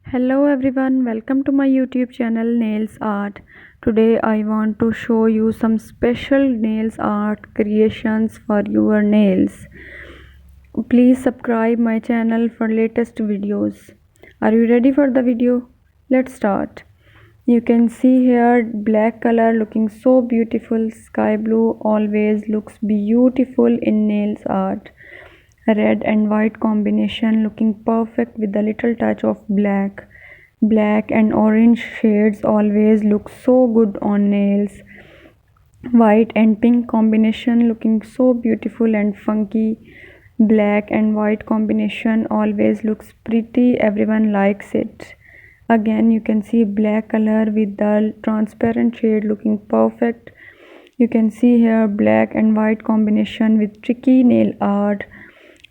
Hello everyone, welcome to my YouTube channel Nails Art. Today I want to show you some special nails art creations for your nails. Please subscribe my channel for latest videos. Are you ready for the video? Let's start. You can see here black color looking so beautiful. Sky blue always looks beautiful in nails art. Red and white combination looking perfect with a little touch of black. Black and orange shades always look so good on nails. White and pink combination looking so beautiful and funky. Black and white combination always looks pretty, everyone likes it. Again you can see black color with the transparent shade looking perfect. You can see here black and white combination with tricky nail art.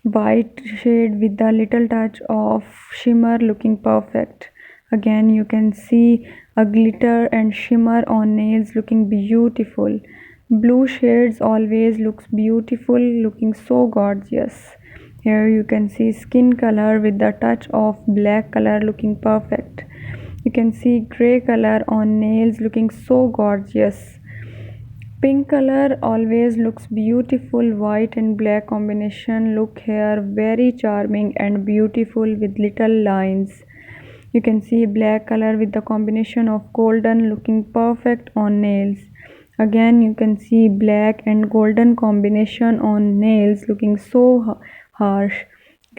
White shade with a little touch of shimmer looking perfect. Again you can see a glitter and shimmer on nails looking beautiful. Blue shades always looks beautiful, looking so gorgeous. Here you can see skin color with the touch of black color looking perfect. You can see gray color on nails looking so gorgeous. Pink color always looks beautiful. White and black combination look here very charming and beautiful with little lines. You can see black color with the combination of golden looking perfect on nails. Again you can see black and golden combination on nails looking so harsh.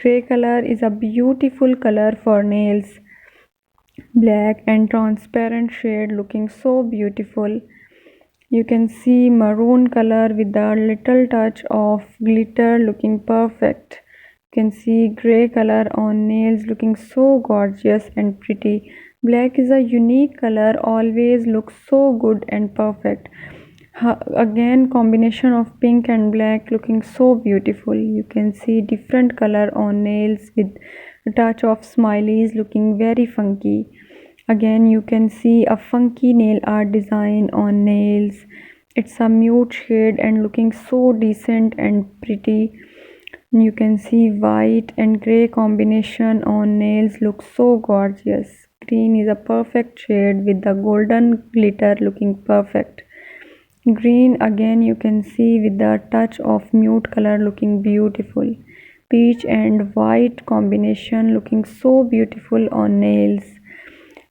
Gray color is a beautiful color for nails. Black and transparent shade looking so beautiful. You can see maroon color with a little touch of glitter looking perfect. You can see gray color on nails looking so gorgeous and pretty. Black is a unique color, always looks so good and perfect. Again combination of pink and black looking so beautiful. You can see different color on nails with a touch of smileys looking very funky. Again you can see a funky nail art design on nails. It's a mute shade and looking so decent and pretty. You can see white and gray combination on nails looks so gorgeous. Green is a perfect shade with the golden glitter looking perfect. Green again you can see with the touch of mute color looking beautiful. Peach and white combination looking so beautiful on nails.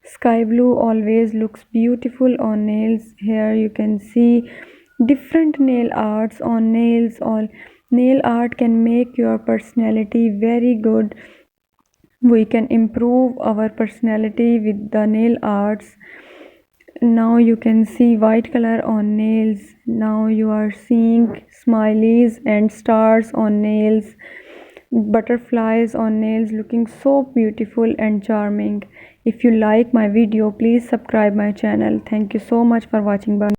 Sky blue always looks beautiful on nails. Here you can see different nail arts on nails. All nail art can make your personality very good. We can improve our personality with the nail arts. Now you can see white color on nails. Now you are seeing smileys and stars on nails, butterflies on nails looking so beautiful and charming. If you like my video, please subscribe my channel. Thank you so much for watching. Bye.